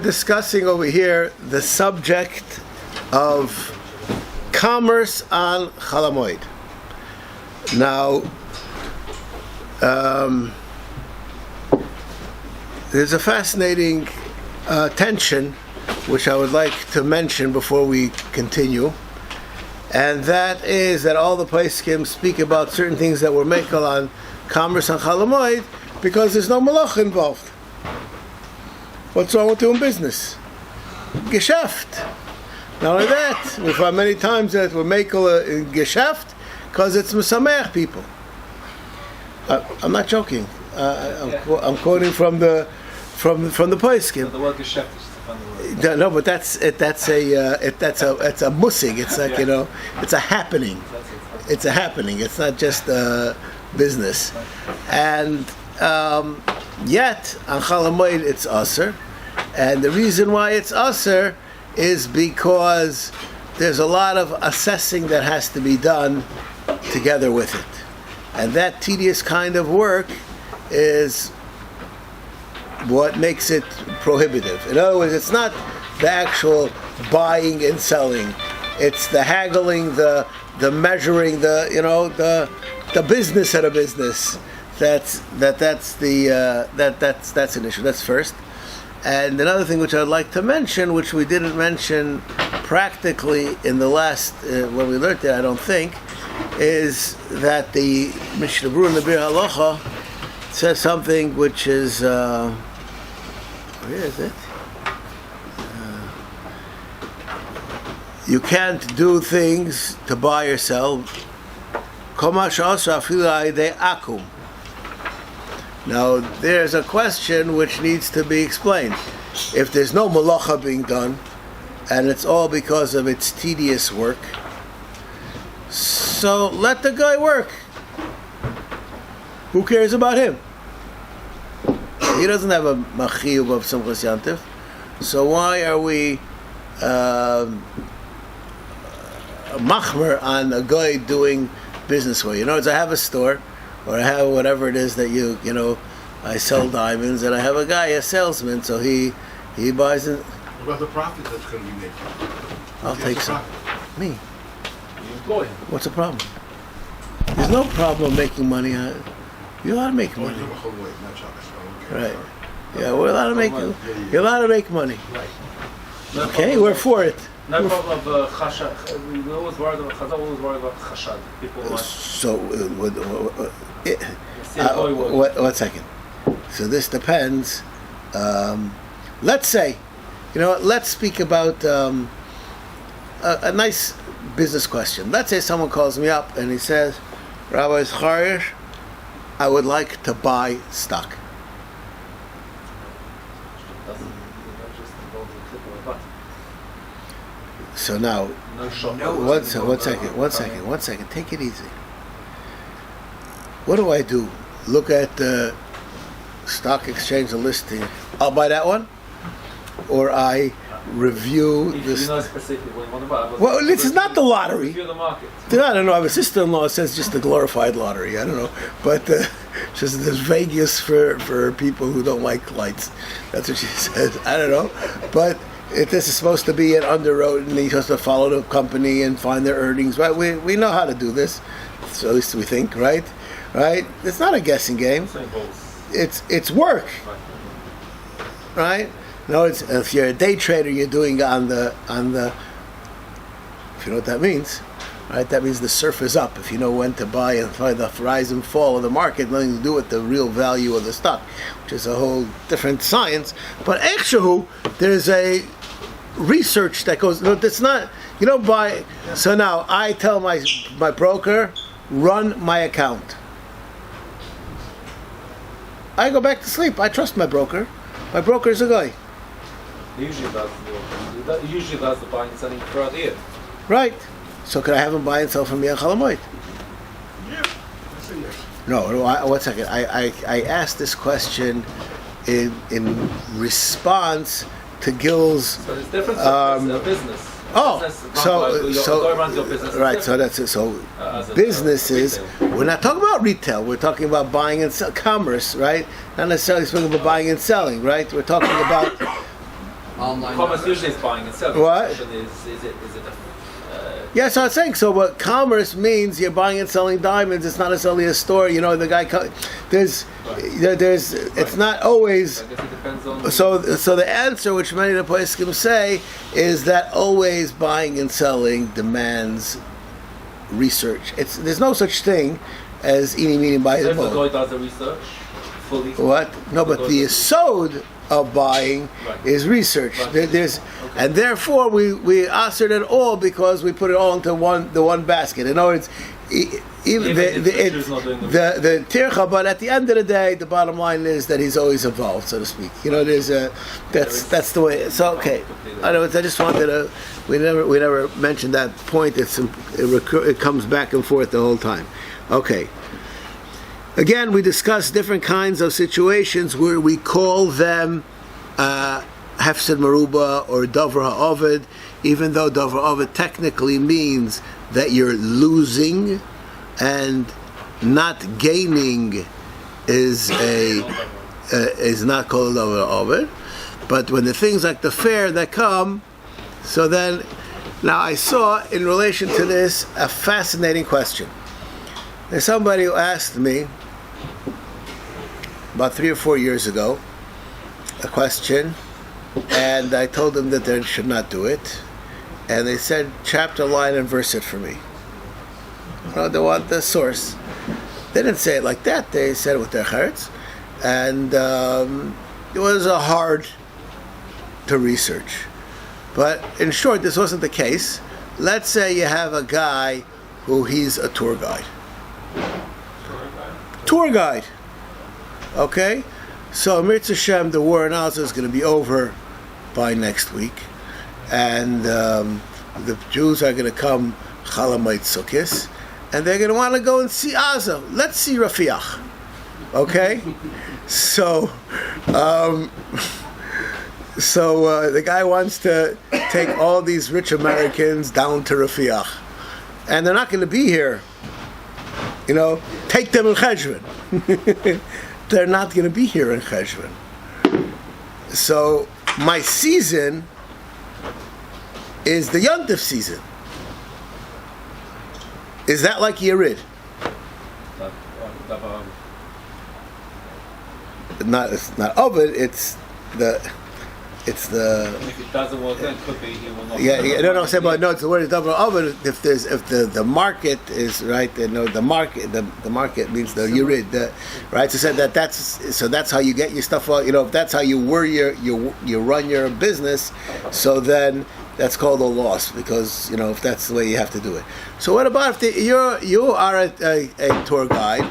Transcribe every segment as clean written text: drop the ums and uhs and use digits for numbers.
discussing over here the subject of commerce on Chol Hamoed. Now, there's a fascinating tension which I would like to mention before we continue, and that is that all the poskim speak about certain things that were mekel on commerce on Chol Hamoed because there's no malacha involved. What's wrong with doing business? Geschäft. Not only that, we find many times that we're mekel in geschäft because it's mesameach people. I'm not joking. I'm quoting from the poskim. The word geschäft is the funny word. No, but that's a musig. It's like it's a happening. It's a happening. It's not just business. And yet on Chol Hamoed it's aser, and the reason why it's aser is because there's a lot of assessing that has to be done together with it, and that tedious kind of work is what makes it prohibitive. In other words, it's not the actual buying and selling; it's the haggling, the measuring, the business at a business. That's an issue. That's first. And another thing which I'd like to mention, which we didn't mention practically in the last when we learned it, I don't think, is that the Mishnah Berurah in the Bir Halacha says something which is where is it? You can't do things to buy or sell. Now, there's a question which needs to be explained. If there's no malacha being done, and it's all because of its tedious work, so let the guy work. Who cares about him? He doesn't have a machiyuv of Simchas Yantiv, so why are we machmer on a guy doing business for you? In other words, I have a store, or I have whatever it is that I sell diamonds, and I have a guy, a salesman, so he buys it. What about the profit that's going to be made? I'll take some. Me. You employ him. What's the problem? There's no problem making money. You're allowed to make money. Right. Yeah, we're allowed to make. You're allowed to make money. Right. Okay, we're for it. No problem of chashad. We always worried about chazal. Always worried about chashad. People want. So, one second. So this depends. Let's say, let's speak about a nice business question. Let's say someone calls me up and he says, Rabbi Zachariash, I would like to buy stock. So now, one second, take it easy. What do I do? Look at the stock exchange listing. I'll buy that one? Or I review this? You know specifically what you want to buy. Well, this is not the lottery. Review the market. I don't know. I have a sister-in-law says just the glorified lottery. I don't know. But just there's Vegas for people who don't like lights. That's what she says. I don't know. But this is supposed to be an underwrote, and you're supposed to follow the company and find their earnings. Right? We know how to do this. So at least we think, right? Right? It's not a guessing game. It's work. Right? No, if you're a day trader, you're doing on the. If you know what that means, right? That means the surf is up. If you know when to buy and find the rise and fall of the market, nothing to do with the real value of the stock, which is a whole different science. But actually, there's a research that goes. No, that's not. You don't buy. So now I tell my broker, run my account. I go back to sleep. I trust my broker. My broker is a guy. He usually does the buying and selling throughout the year. Right. So could I have him buy and sell from me on Chol Hamoed? Yeah. That's a yes. No, 1 second. I asked this question in response to Gil's. So there's different a business. Oh, so runs your business. Right. So that's it. So businesses. We're not talking about retail. We're talking about buying and commerce, right? Not necessarily speaking about buying and selling, right? We're talking about online. Commerce usually is buying and selling. What? The question is it Yeah, so I'm saying, so what commerce means, you're buying and selling diamonds, it's not necessarily a store, you know, the guy, it's not always, I guess it depends on... so the answer, which many of the poskim say, is that always buying and selling demands research. There's no such thing as eating, meaning, buy, So and if the buy. guy does the research fully... What? No, but the yesod of buying Right. is research. Right. And therefore we answered it all because we put it all into the one basket. In other words, even the tircha, but at the end of the day, the bottom line is that he's always involved, so to speak. You know, that's the way. So okay, I just wanted to. We never mentioned that point. It comes back and forth the whole time. Okay. Again, we discuss different kinds of situations where we call them Hefsed Maruba or Dover HaOved, even though Dover HaOved technically means that you're losing and not gaining is not called Dover HaOved. But when the things like the fair that come, so then, now I saw in relation to this a fascinating question. There's somebody who asked me about 3 or 4 years ago a question, and I told them that they should not do it, and they said chapter, line, and verse it for me. They want the source. They didn't say it like that. They said it with their hearts, and it was hard to research. But in short, this wasn't the case. Let's say you have a guy who he's a tour guide. Tour guide. Okay? So Mitzvah Shem, the war analysis is going to be over by next week. And the Jews are going to come Chol Hamoed Sukkos, and they're going to want to go and see Aza. Let's see Rafiach. Okay? So the guy wants to take all these rich Americans down to Rafiach. And they're not going to be here. You know, take them in Cheshvan. They're not going to be here in Cheshvan. So my season is the Yontif season. Is that like Yerid? It's not Ovid. It's the. If it doesn't work, then it could be he will not. No. I'm saying, but no. It's the word is double Ovid. If the market is right, the market means the Yerid, right? So said that's how you get your stuff. You know, if that's how you run your business, so then that's called a loss, because if that's the way you have to do it. So what about if you are a tour guide,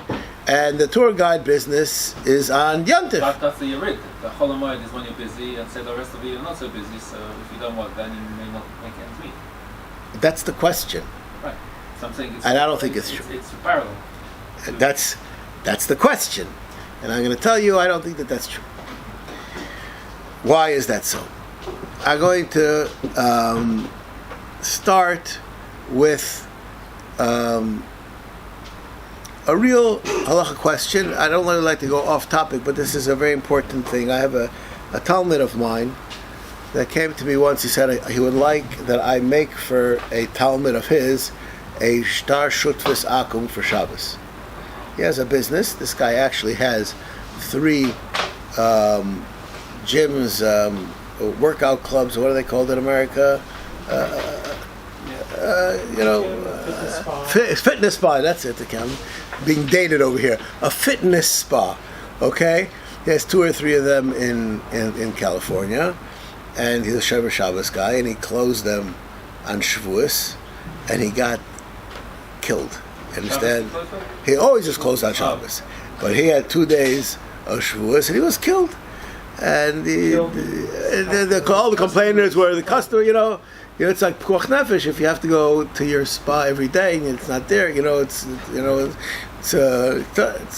and the tour guide business is on Yontif? That's the Yerid. The Chol Hamoed is when you're busy, and say the rest of the year you're not so busy. So if you don't work, then you may not make ends meet. That's the question. Right. So I'm saying and I don't think it's true. It's parallel. That's the question, and I'm going to tell you I don't think that that's true. Why is that so? I'm going to start with a real halacha question. I don't really like to go off topic, but this is a very important thing. I have a Talmud of mine that came to me once. He said he would like that I make for a Talmud of his a shtar shutvis akum for Shabbos. He has a business. This guy actually has 3 gyms, workout clubs. What are they called in America? Fitness spa. That's it. Being dated over here. A fitness spa. Okay, he has 2 or 3 of them in California, and he's a Shomer Shabbos guy, and he closed them on Shavuos, and he got killed. Understand? He always just closed on Shabbos, but he had 2 days of Shavuos, and he was killed. And all the complainers were the customer. It's like pikuach nefesh. If you have to go to your spa every day and it's not there, it's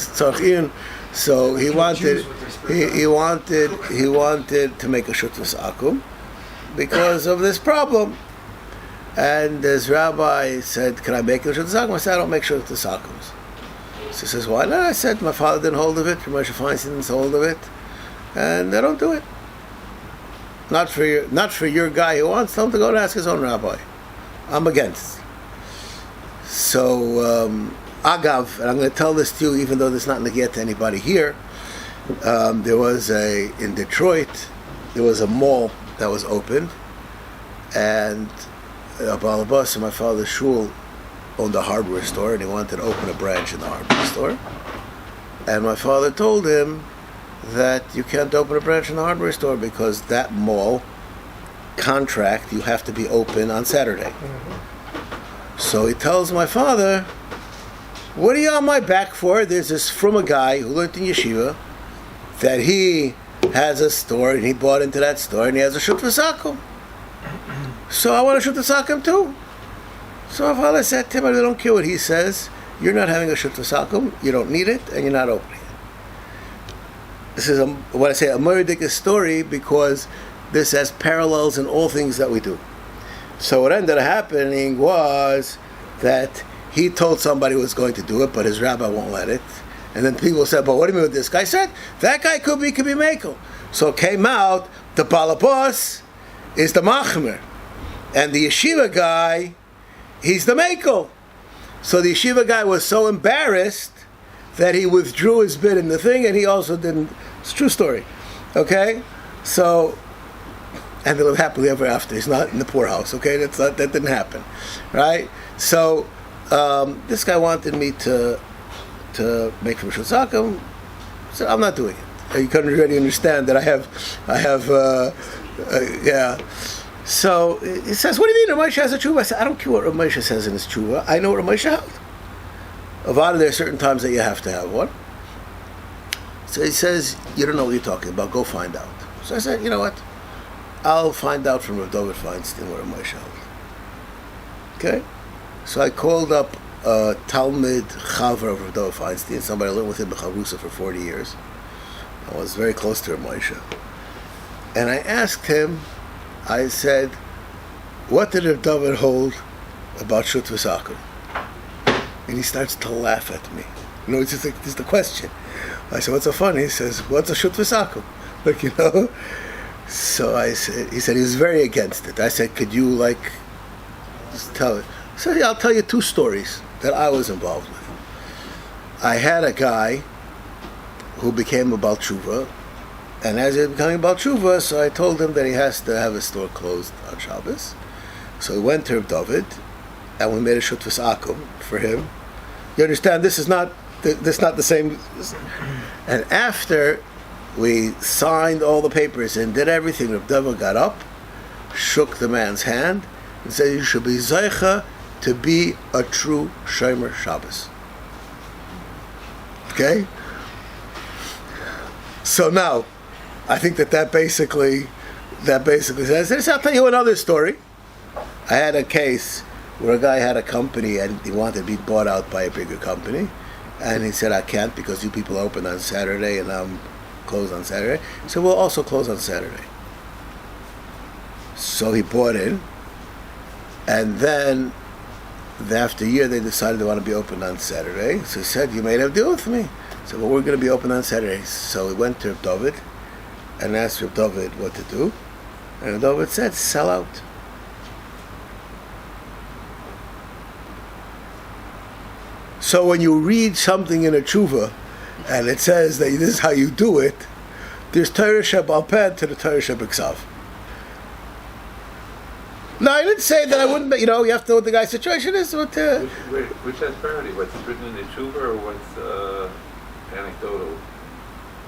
tzarchim. So he wanted to make a shutvis akum because of this problem. And his rabbi said, "Can I make a shutvis akum?" I said, "I don't make shutvis akums." So he says, "Why not?" I said, "My father didn't hold of it. Moshe Feinstein didn't hold of it, and I don't do it." not for your guy who wants, tell him to go and ask his own rabbi. I'm against. So, Agav, and I'm going to tell this to you even though this is not negate to anybody here, there was in Detroit, there was a mall that was open, and a balabas in my father's shul owned a hardware store, and he wanted to open a branch in the hardware store. And my father told him that you can't open a branch in the hardware store because that mall contract, you have to be open on Saturday. So he tells my father, what are you on my back for? There's this from a guy who learned in yeshiva that he has a store and he bought into that store and he has a shut v'sakum. So I want to shut v'sakum too. So my father said to him, I don't care what he says. You're not having a shut v'sakum. You don't need it and you're not opening it. This is what I say, a meridic story because this has parallels in all things that we do. So what ended up happening was that he told somebody who was going to do it, but his rabbi won't let it. And then people said, but what do you mean with this guy? Said, that guy could be Mekel. So it came out, the balabos is the machmer. And the yeshiva guy, he's the Mekel. So the yeshiva guy was so embarrassed that he withdrew his bid in the thing, and he also didn't. It's a true story. Okay? So, and they live happily ever after. He's not in the poorhouse. Okay? That didn't happen. Right? So, this guy wanted me to make him shulzakim. So I'm not doing it. You couldn't really understand that I have, yeah. So he says, what do you mean Ramosha has a tshuva? I said, I don't care what Ramosha says in his tshuva. I know what Ramosha held. Avada, there are certain times that you have to have one. So he says, you don't know what you're talking about. Go find out. So I said, you know what? I'll find out from Rav David Feinstein what Ramosha held. Okay? So I called up Talmud Chaver of Rav David Feinstein, somebody I lived with him in Charusa for 40 years. I was very close to Ramosha. And I asked him, I said, what did Rav David hold about Shut V'Sakum? And he starts to laugh at me. You know, it's just like, this is the question. I said, what's so funny? He says, what's a Shut V'Sakum? Like, you know? So I said, he said he was very against it. I said, could you, just tell it? So yeah, I'll tell you two stories that I was involved with. I had a guy who became a Baal Tshuva, and as he was becoming a Baal Tshuva, so I told him that he has to have his store closed on Shabbos. So we went to Reb David, and we made a Shut V'Sakum for him. You understand? This is not the same. And after we signed all the papers and did everything, Reb David got up, shook the man's hand, and said, you should be Zeicha to be a true Shomer Shabbos. Okay? So now, I think that basically says this. I'll tell you another story. I had a case where a guy had a company and he wanted to be bought out by a bigger company. And he said, I can't because you people open on Saturday and I'm closed on Saturday. He said, we'll also close on Saturday. So he bought in. And then, after a year, they decided they want to be open on Saturday. So he said, you made a deal with me. I said, well, we're going to be open on Saturday. So we went to Reb David and asked Reb David what to do. And Reb David said, sell out. So when you read something in a tshuva, and it says that this is how you do it, there's Torah Shebal Peh to the Torah Shebiksav. No, I didn't say that I wouldn't, you have to know what the guy's situation is. Which has priority? What's written in the tshuva or what's anecdotal?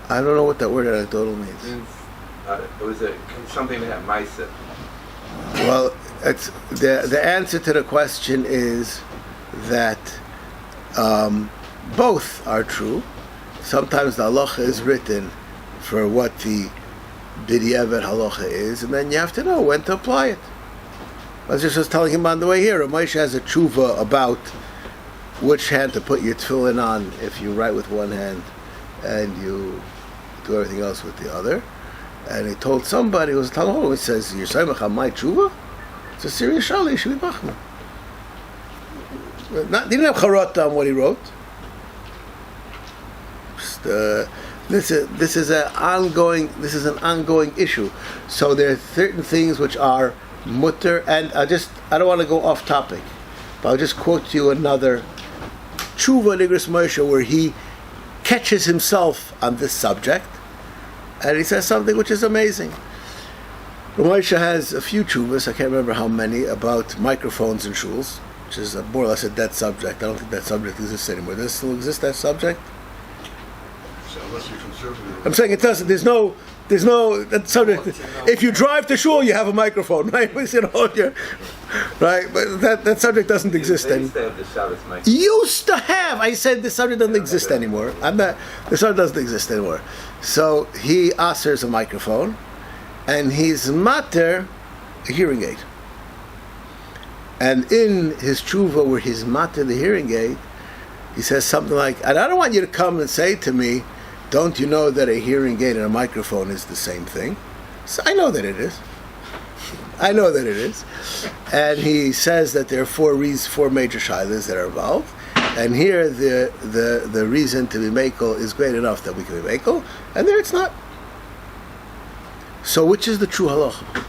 I don't know what that word anecdotal means. It was something that had Maisa. Well, it's, the answer to the question is that both are true. Sometimes the halacha is written for what the b'diavad halacha is, and then you have to know when to apply it. I was just telling him on the way here, Moshe has a tshuva about which hand to put your tefillin on if you write with one hand and you do everything else with the other. And he told somebody, it was a talmud, he says, you're saying my tshuva? It's a serious shali, you should be machma. He didn't have charata on what he wrote. Just, This is an ongoing issue. So there are certain things which are mutter, and I don't want to go off topic, but I'll just quote you another tshuva nigras Moshe where he catches himself on this subject, and he says something which is amazing. Moshe has a few tshuvas, I can't remember how many, about microphones in shuls, which is more or less a dead subject. I don't think that subject exists anymore. Does it still exist, that subject? So unless you're conservative. I'm saying it doesn't. There's no that subject. If you drive to shul, you have a microphone, right? Right, but that subject doesn't exist They anymore. used to have the Shabbos microphone. Used to have. I said this subject doesn't exist anymore. The subject doesn't exist anymore. So he asers a microphone, and he's mater a hearing aid. And in his tshuva, where he's mater the hearing aid, he says something like, "And I don't want you to come and say to me, don't you know that a hearing aid and a microphone is the same thing?" So I know that it is. I know that it is. And he says that there are four major shilas that are involved. And here the reason to be makel is great enough that we can be makel, and there it's not. So which is the true halacha?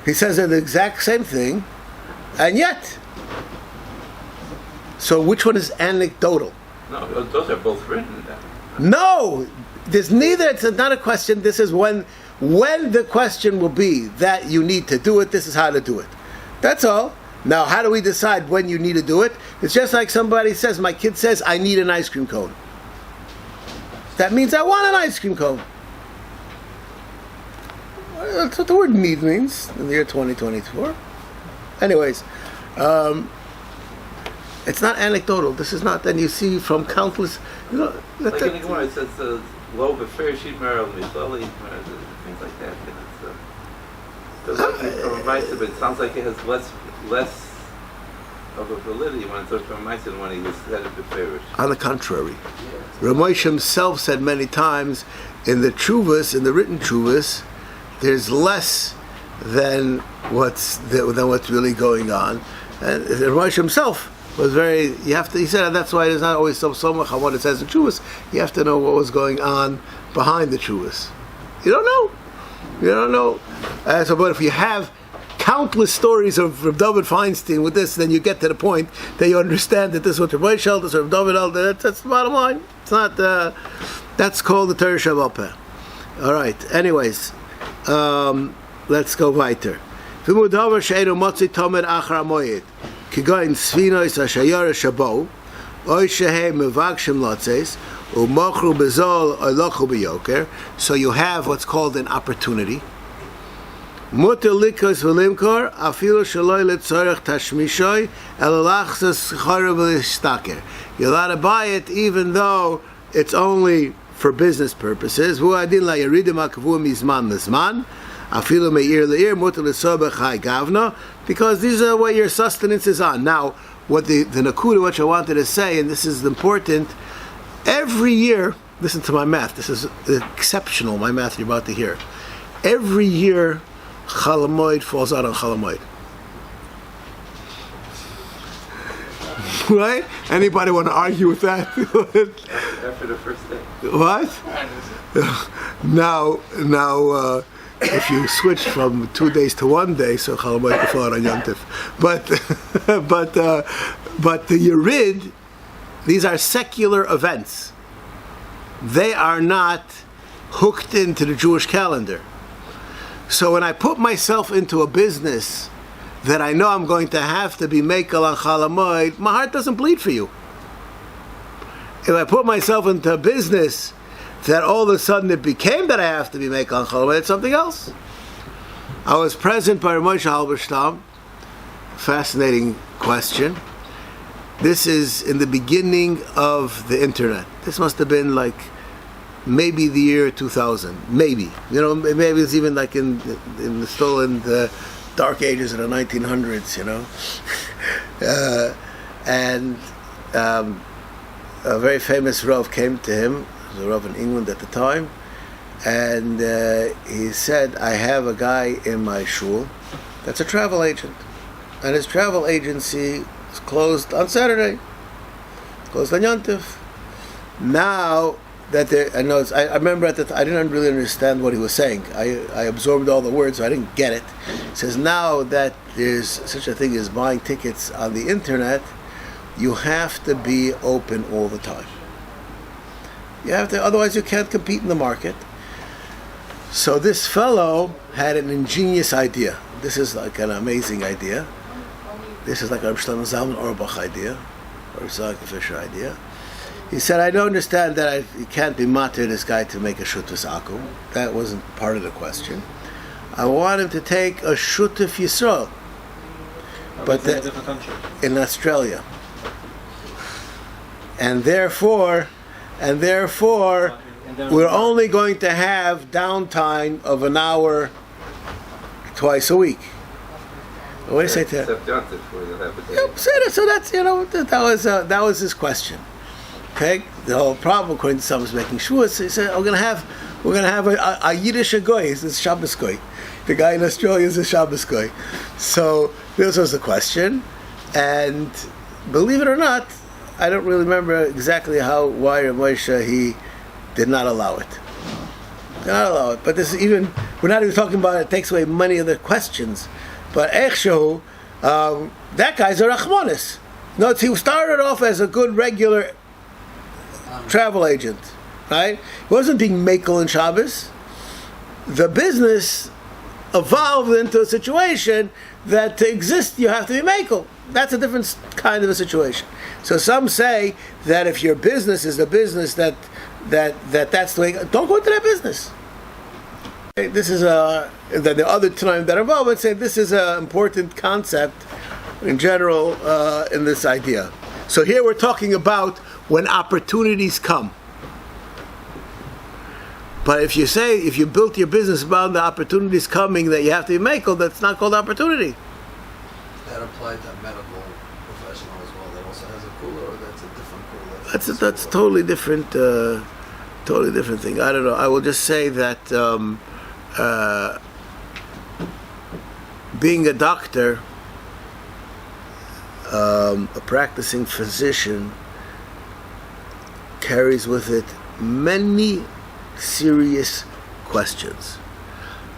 He says they're the exact same thing, and yet. So which one is anecdotal? No, those are both written down. No, there's neither. It's not a question. This is when the question will be that you need to do it. This is how to do it. That's all. Now, how do we decide when you need to do it? It's just like somebody says, my kid says, I need an ice cream cone. That means I want an ice cream cone. That's what the word need means in the year 2024. Anyways, it's not anecdotal. This is not. And you see from countless, Like in the Gemara, it says, "Lo befer shimar michlali," things like that. And but it sounds like it has less of a validity when it's from Ma'aseh than when he was said it beferish. On the contrary, Ramosh himself said many times in the tshuvas, in the written tshuvas, there's less than what's really going on. And Ramosh himself was very. He said that's why it's not always so much on what it says in tshuvas. You have to know what was going on behind the tshuvas. You don't know. But if you have countless stories of Reb David Feinstein with this, then you get to the point that you understand that this is what Reb Shel, this is Reb David El. That's the bottom line. It's not. That's called the Torah Shabbat Peh. All right. Anyways, let's go weiter. V'mudavar she'enu motzi tomer achar moyed. Kigoin svinois hashayara shabo, oy shehe mevagshim lotzes, u'mochru bezol oy beyoker. So you have what's called an opportunity. Muter likos v'limkor, afilu shaloi letzorech tashmishoy, elalachzas charav l'shtaker. You're allowed to buy it even though it's only for business purposes. V'u'adin la yeridim ha'kavu mizman l'zman, afilu me'ir le'ir, muter l'sobech hai gavna, because these are what your sustenance is on. Now, what the nakuda, which I wanted to say, and this is important, every year, listen to my math, this is exceptional, my math you're about to hear. Every year, Chol Hamoed falls out on Chol Hamoed. Right? Anybody want to argue with that? After the first day. What? Now, if you switch from 2 days to 1 day, so Chol Hamoed can fall out on Yom Tov. But the Yerid, these are secular events. They are not hooked into the Jewish calendar. So when I put myself into a business that I know I'm going to have to be mekel on Chol Hamoed, my heart doesn't bleed for you. If I put myself into a business that all of a sudden it became that I have to be mekel on Chol Hamoed, it's something else. I was present by Moshe Halberstam. Fascinating question. This is in the beginning of the internet. This must have been like maybe the year 2000, maybe. Maybe it's even like still in the dark ages of the 1900s, and a very famous Rav came to him, he was a Rav in England at the time, and he said, I have a guy in my shul that's a travel agent, and his travel agency is closed on Saturday. closed on Yontif. Now that I remember at the I didn't really understand what he was saying. I absorbed all the words, so I didn't get it. It says now that there's such a thing as buying tickets on the internet, you have to be open all the time. You have to, otherwise you can't compete in the market. So this fellow had an ingenious idea. This is like an amazing idea. This is like a Shlomo Zalman Auerbach idea, or Zach Fisher idea. He said, I don't understand that you can't be matir this guy to make a shutuf akum. That wasn't part of the question. I want him to take a shutuf Yisrael, but in a different country. In Australia. And therefore, we're only going to have downtime of an hour twice a week. What do you say to that? Yep, so that's that was his question. Okay, the whole problem, according to some, is making shvuas. He said, we're gonna have a Yiddish goy. He's a Shabbos goy. The guy in Australia is a Shabbos goy. So this was the question, and believe it or not, I don't really remember exactly why Moshe he did not allow it. Did not allow it. But this is we're not even talking about it. Takes away many of the questions. But Echshu, that guy's a Rachmanis. No, he started off as a good regular travel agent, right? He wasn't being makel in Shabbos. The business evolved into a situation that to exist you have to be makel. That's a different kind of a situation. So some say that if your business is the business that's the way, don't go into that business. This is the other time that are involved would say this is an important concept in general in this idea. So here we're talking about when opportunities come. But if you built your business about the opportunities coming that you have to be makel, that's not called opportunity. That applied to a medical professional as well. That also has a cooler, or that's a different cooler? That's totally different. Totally different thing. I don't know. I will just say that being a doctor, a practicing physician, carries with it many serious questions,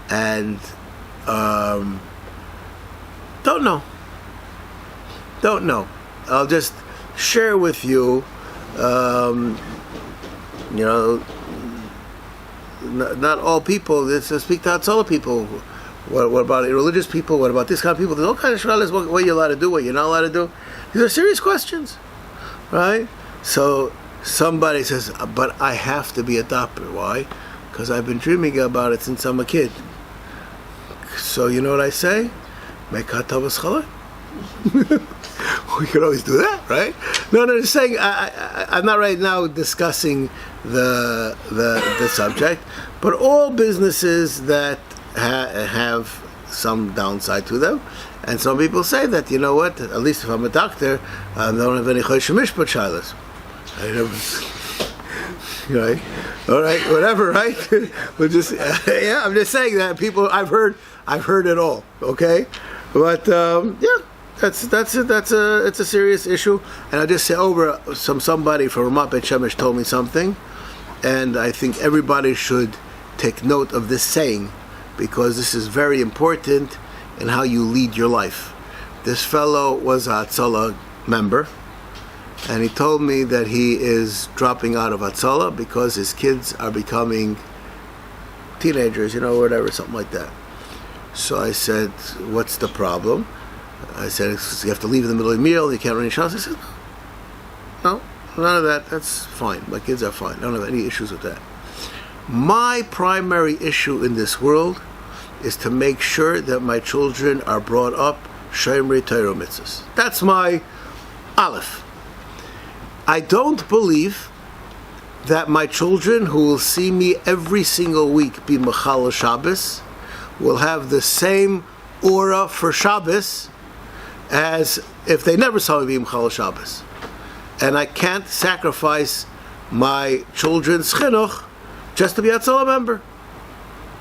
and don't know. I'll just share with you. Not all people. Let's speak to Hatzalah people. What about religious people? What about this kind of people? There's all kinds of shalas. What you're allowed to do, what you're not allowed to do. These are serious questions, right? So somebody says, "But I have to be a doctor. Why? Because I've been dreaming about it since I'm a kid." So you know what I say? Make hatavas challah. We could always do that, right? No, just saying. I'm not right now discussing the subject, but all businesses that have some downside to them, and some people say that at least if I'm a doctor, I don't have any chosh mishpat shilas. Right? All right, whatever, right? We'll just I'm just saying that people I've heard it all. Okay, but That's a serious issue, and I'll just say over somebody from Ramat Beit Shemesh told me something, and I think everybody should take note of this saying because this is very important in how you lead your life. This fellow was a Hatzalah member, and he told me that he is dropping out of Hatzalah because his kids are becoming teenagers, whatever, something like that. So I said, "What's the problem?" I said, "You have to leave in the middle of the meal, you can't run any shots." He said, "No, none of that, that's fine. My kids are fine. I don't have any issues with that. My primary issue in this world is to make sure that my children are brought up Shomrei Torah mitzvahs. That's my aleph. I don't believe that my children who will see me every single week be Mechal Shabbos will have the same aura for Shabbos as if they never saw me be Mechal Shabbos. And I can't sacrifice my children's chinuch just to be a Hatzalah member."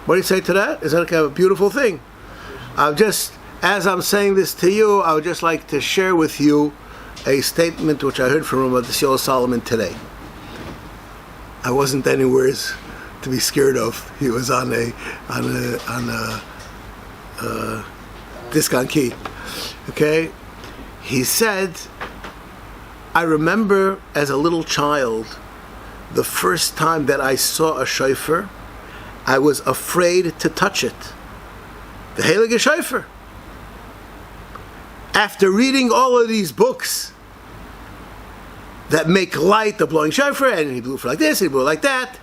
What do you say to that? Is that a beautiful thing? As I'm saying this to you, I would just like to share with you a statement which I heard from Rabbi Solomon today. I wasn't anywhere to be scared of. He was on a discount key. Okay, he said, I remember as a little child, the first time that I saw a shofar, I was afraid to touch it. The Heilige Shofar. After reading all of these books that make light of blowing shofar, and he blew for like this, he blew like that,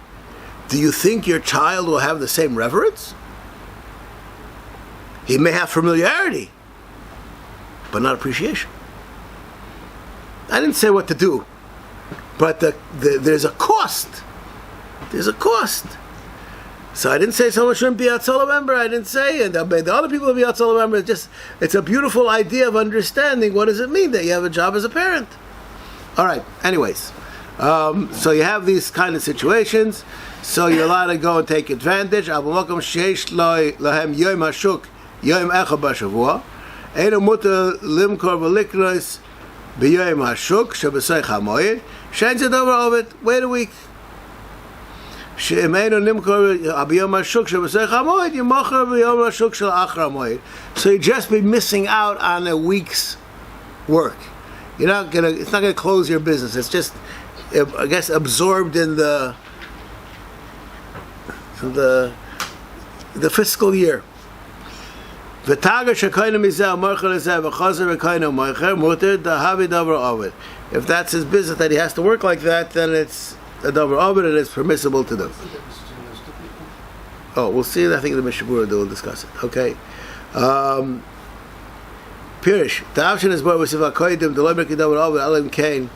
do you think your child will have the same reverence? He may have familiarity, but not appreciation. I didn't say what to do, but there's a cost. There's a cost. So I didn't say someone shouldn't be Atzal member. I didn't say, and the other people will be Atzal member. It's a beautiful idea of understanding what does it mean that you have a job as a parent. All right. Anyways, so you have these kind of situations. So you're allowed to go and take advantage. Yom Echad B'Shavua, Eino Mutar Limkor V'Likros B'Yom HaShuk Sheb'Sei Chamoed, Shein Zedover Ovid. Wait a week. She'em Eino Limkor B'Yom HaShuk Sheb'Sei Chamoed, Yimocher B'Yom HaShuk Shel Achar Moed. So you just be missing out on a week's work. It's not gonna close your business. It's just, I guess, absorbed in the fiscal year. If that's his business that he has to work like that, then it's a davar ovid and it's permissible to do. Oh, we'll see. I think the Mishnah Berurah will discuss it. Okay. Pirish. The option is where we say vakoidim the loymer kidavar ovid alim kain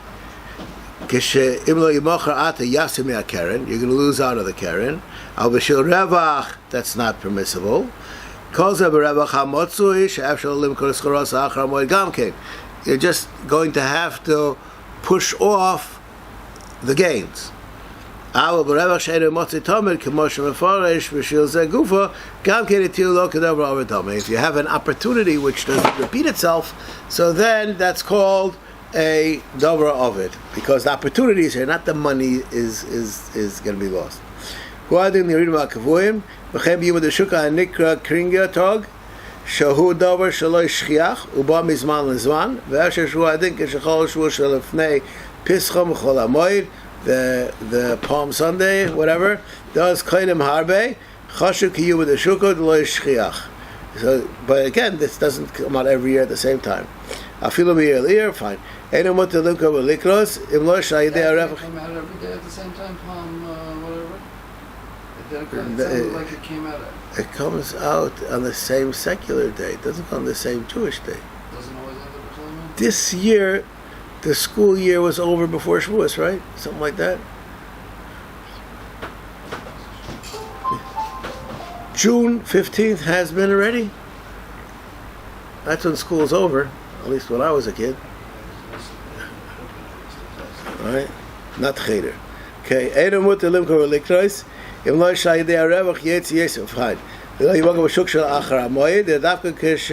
kishe imlo yimocher ata yasim karen. You're going to lose out of the karen. Al b'shil revach. That's not permissible. You're just going to have to push off the gains. If you have an opportunity which doesn't repeat itself, so then that's called a davar ovid, because the opportunity is here, not the money is going to be lost. V'chem b'yimud ha'shuka ha'nikra kringa tog shahu davar shaloi shchiach uba mizman lezman v'asher shu adin k'shechol shu shalefnei pischom chol hamoed, the Palm Sunday, whatever, does kainim harbe chashu k'yimud ha'shuka d'loi shchiach. So, but again, this doesn't come out every year at the same time. Afilu b'yer fine. Eino mutar limkor v'likros im lo shayidei ha'revach. Come out every day at the same time, Palm, whatever. It sounded like it came out. It comes out on the same secular day. It doesn't come on the same Jewish day. Doesn't always end up at This year, the school year was over before Shavuos, right? Something like that. June 15th has been already. That's when school's over, at least when I was a kid. All right? Not cheder. Okay. Eino mutar limkor v'likros. Im lo shayidei ha'revach yetzi yesef fine. V'lo yimoger b'shuk shel achar hamoed. Dafka kish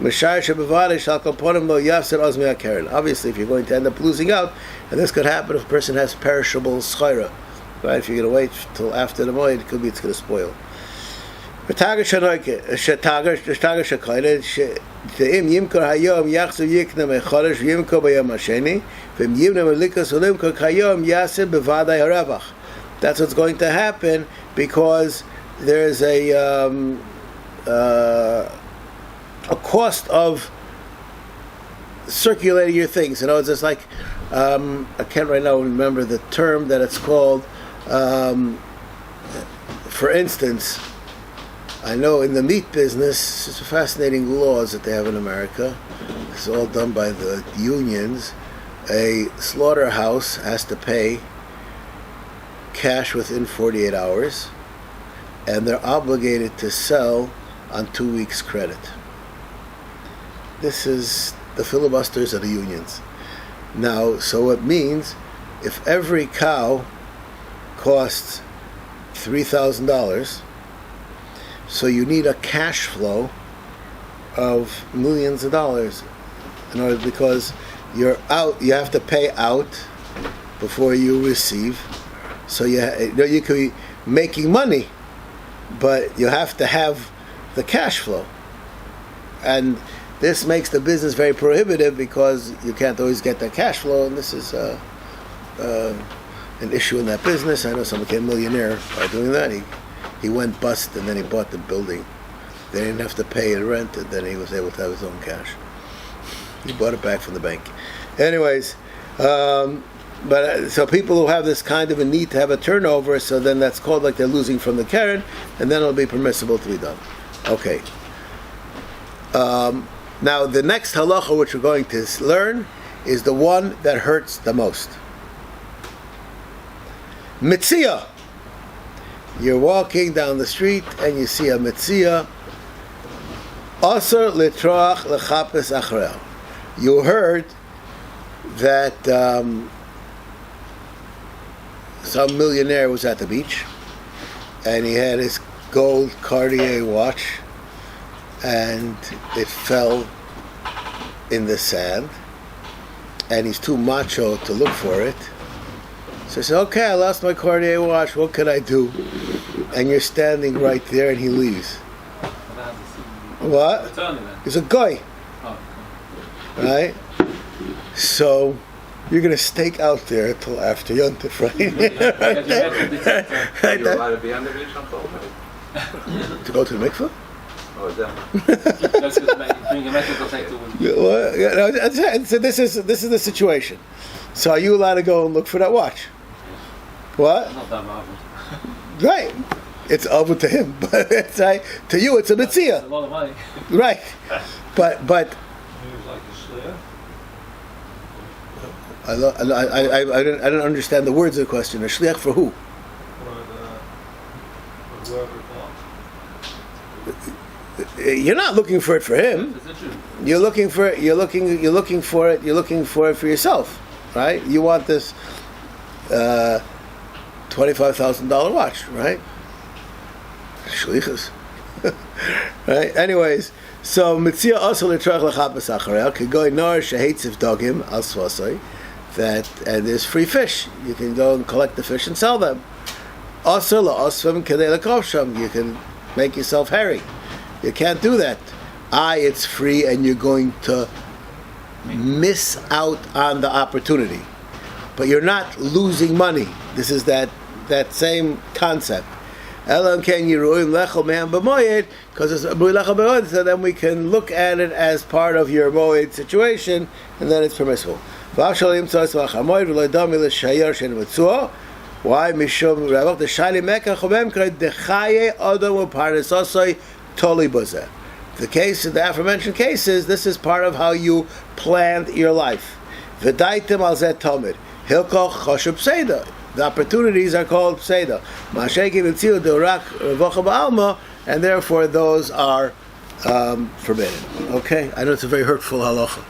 mishar shebevarei shal kolponim lo yafser oz me'akeren. Obviously, if you're going to end up losing out, and this could happen if a person has perishable schayra, right? If you're going to wait till after the moed, it could be it's going to spoil. V'tager shekayne she'im yimkor hayom yachzu yikne mechodesh v'yimkor b'yom hasheni v'im yimne melikas ulimkor kayom yasir bevadai harevach. That's what's going to happen because there's a cost of circulating your things. You know, it's just like I can't right now remember the term that it's called. For instance, I know in the meat business, it's fascinating laws that they have in America. It's all done by the unions. A slaughterhouse has to pay cash within 48 hours, and they're obligated to sell on 2 weeks credit. This is the filibusters of the unions. Now, so it means if every cow costs $3,000, so you need a cash flow of millions of dollars in order, because you're out. You have to pay out before you receive. So you could be making money, but you have to have the cash flow, and this makes the business very prohibitive because you can't always get that cash flow, and this is an issue in that business. I know someone became a millionaire by doing that. He went bust, and then he bought the building. They didn't have to pay the rent, and then he was able to have his own cash. He bought it back from the bank. Anyways, so people who have this kind of a need to have a turnover, so then that's called like they're losing from the Karen, and then it'll be permissible to be done. Okay. Now the next halacha which we're going to learn is the one that hurts the most. Mitzia. You're walking down the street and you see a mitzia. Asur litroach lechapes achreo. You heard that some millionaire was at the beach and he had his gold Cartier watch and it fell in the sand and he's too macho to look for it. So he said, okay, I lost my Cartier watch, what can I do? And you're standing right there and he leaves. What? He's a guy. Right? So you're going to stake out there until after Yontif, right? Are you allowed to be on the beach on Chol Hamoed? To go to the mikveh? Oh, So this is the situation. So are you allowed to go and look for that watch? What? Not that marvelous. Right. It's over to him, but it's like, to you it's a mitzia. It's a lot of money. Right. But He was like a shliach. I don't understand the words of the question. A shliach for who? For whoever bought. You're not looking for it for him. You're looking for it for yourself, right? You want this $25,000 watch, right? Shlichus. Right? Anyways, so mitzia also litrach lechapes achreo kegoy nor sheheitziv dogim al svasoi, that and there's free fish. You can go and collect the fish and sell them. Also laosvim kedei lekovsham. You can make yourself hairy. You can't do that. It's free, and you're going to miss out on the opportunity. But you're not losing money. This is that same concept. Elam ken yiruim lechol me'am b'moyed, because it's b'ui lechol b'moyed, so then we can look at it as part of your moed situation, and then it's permissible. V'avshal im tzos v'achamoyed v'lo dami l'shayar shen mitzua. Why? Mishum rabach d'shayli mekach obem k'ray d'chaye odom u'parnesosoi toli bozeh. The case, the aforementioned cases, this is part of how you planned your life. V'daitem al zeh tomid. Hilchos choshuv pseida. The opportunities are called pseida. Ma'asheki v'tziu d'orak revocha ba'alma, and therefore those are forbidden. Okay? I know it's a very hurtful halacha.